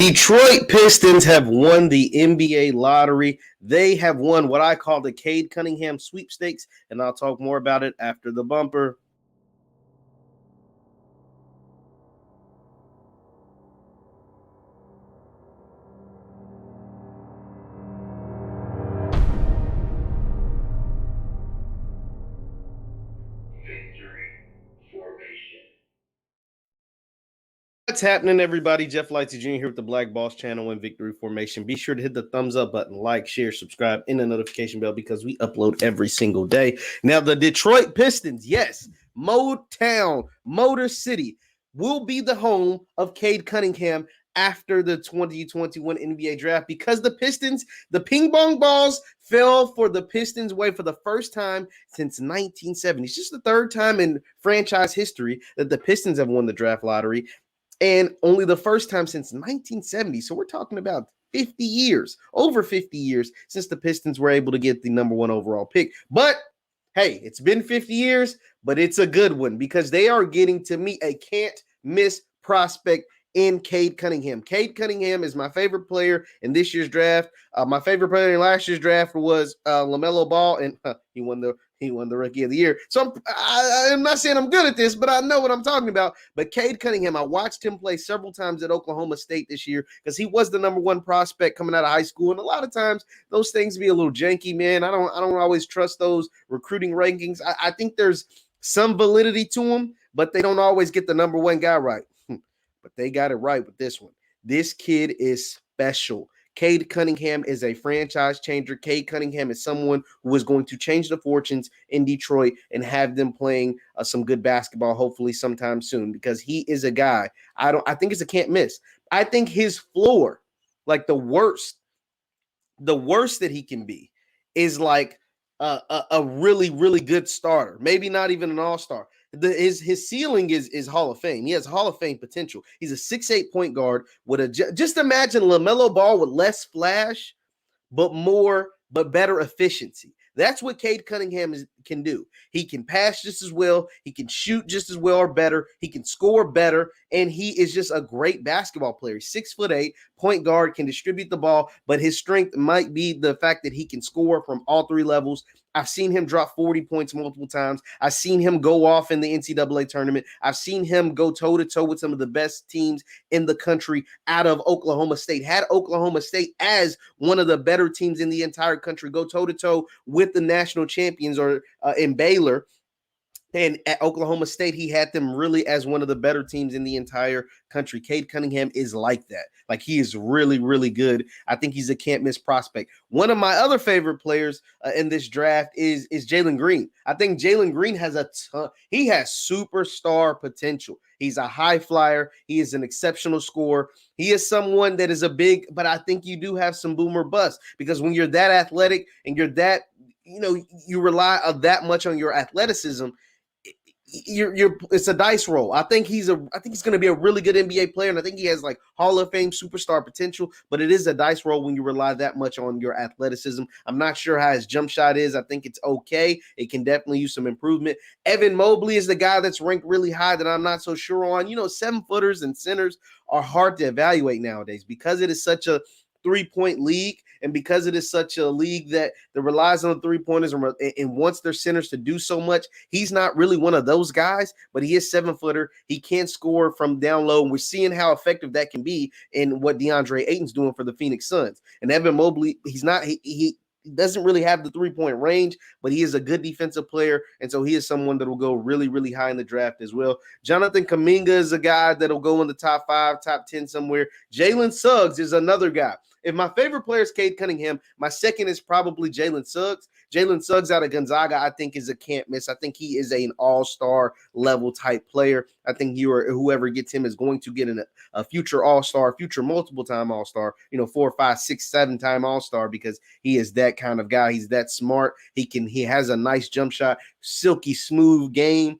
Detroit Pistons have won the NBA lottery. They have won what I call the Cade Cunningham sweepstakes, and I'll talk more about it after the bumper. What's happening, everybody? Jeff Lightsy Jr. here with the Black Boss Channel and Victory Formation. Be sure to hit the thumbs up button, like, share, subscribe, and the notification bell because we upload every single day. Now, the Detroit Pistons, yes, Motown, Motor City, will be the home of Cade Cunningham after the 2021 NBA draft because the Pistons, the ping pong balls fell for the Pistons' way for the first time since 1970. It's just the third time in franchise history that the Pistons have won the draft lottery. And only the first time since 1970. So we're talking about 50 years, over 50 years since the Pistons were able to get the number one overall pick. But hey, it's been 50 years, but it's a good one because they are getting to me a can't miss prospect in Cade Cunningham. Cade Cunningham is my favorite player in this year's draft. My favorite player in last year's draft was LaMelo Ball, and he won the Rookie of the Year. So I'm not saying I'm good at this, but I know what I'm talking about. But Cade Cunningham, I watched him play several times at Oklahoma State this year because he was the number one prospect coming out of high school. And a lot of times those things be a little janky, man. I don't always trust those recruiting rankings. I think there's some validity to them, but they don't always get the number one guy right. But they got it right with this one. This kid is special. Cade Cunningham is a franchise changer. Cade Cunningham is someone who is going to change the fortunes in Detroit and have them playing some good basketball, hopefully sometime soon, because he is a guy. I think it's a can't miss. I think his floor, like the worst that he can be, is like a really, really good starter. Maybe not even an all-star. His ceiling is Hall of Fame. He has Hall of Fame potential. He's a 6'8" point guard with just imagine LaMelo Ball with less flash, but better efficiency. That's what Cade Cunningham can do. He can pass just as well. He can shoot just as well or better. He can score better. And he is just a great basketball player. He's 6'8", point guard, can distribute the ball, but his strength might be the fact that he can score from all three levels. I've seen him drop 40 points multiple times. I've seen him go off in the NCAA tournament. I've seen him go toe-to-toe with some of the best teams in the country out of Oklahoma State. Had Oklahoma State as one of the better teams in the entire country go toe-to-toe with the national champions or in Baylor. And at Oklahoma State, he had them really as one of the better teams in the entire country. Cade Cunningham is like that. Like, he is really, really good. I think he's a can't-miss prospect. One of my other favorite players in this draft is Jalen Green. I think Jalen Green has a ton. He has superstar potential. He's a high flyer. He is an exceptional scorer. He is someone that is a big, but I think you do have some boom or bust because when you're that athletic and you're that, you rely that much on your athleticism, it's a dice roll. I think he's going to be a really good NBA player, and I think he has like Hall of Fame superstar potential, but it is a dice roll when you rely that much on your athleticism. I'm not sure how his jump shot is. I think it's okay. It can definitely use some improvement. Evan Mobley is the guy that's ranked really high that I'm not so sure on. 7-footers and centers are hard to evaluate nowadays because it is such a three-point league, and because it is such a league that relies on the three-pointers and wants their centers to do so much, he's not really one of those guys, but he is 7-footer. He can score from down low, and we're seeing how effective that can be in what DeAndre Ayton's doing for the Phoenix Suns. And Evan Mobley, he doesn't really have the three-point range, but he is a good defensive player, and so he is someone that will go really, really high in the draft as well. Jonathan Kuminga is a guy that will go in the top 5, top 10 somewhere. Jalen Suggs is another guy. If my favorite player is Cade Cunningham, my second is probably Jalen Suggs. Jalen Suggs out of Gonzaga, I think, is a can't miss. I think he is an all-star level type player. I think whoever gets him is going to get a future all-star, future multiple-time all-star, 4, 5, 6, 7-time all-star because he is that kind of guy. He's that smart. He has a nice jump shot, silky smooth game.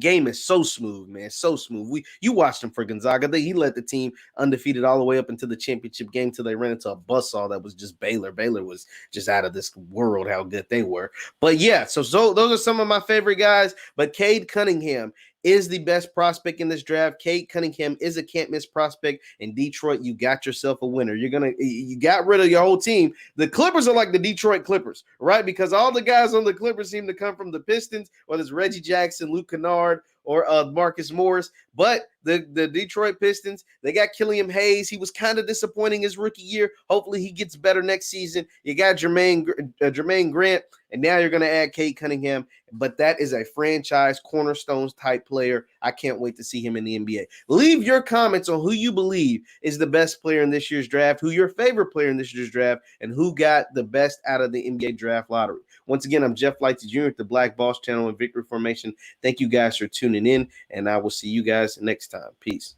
Game is so smooth, man. So smooth. You watched him for Gonzaga. He led the team undefeated all the way up into the championship game till they ran into a buzzsaw that was just Baylor. Baylor was just out of this world how good they were. But yeah, so those are some of my favorite guys. But Cade Cunningham is the best prospect in this draft. Cade Cunningham is a can't miss prospect. In Detroit, you got yourself a winner. You got rid of your whole team. The Clippers are like the Detroit Clippers, right? Because all the guys on the Clippers seem to come from the Pistons, whether it's Reggie Jackson, Luke Kennard, or Marcus Morris. But the Detroit Pistons, they got Killian Hayes. He was kind of disappointing his rookie year. Hopefully he gets better next season. You got Jermaine Grant, and now you're going to add Cade Cunningham. But that is a franchise cornerstones type player. I can't wait to see him in the NBA. Leave your comments on who you believe is the best player in this year's draft, who your favorite player in this year's draft, and who got the best out of the NBA draft lottery. Once again, I'm Jeff Lightsy Jr. at the Black Boss Channel and Victory Formation. Thank you guys for tuning in, and I will see you guys next time. Peace.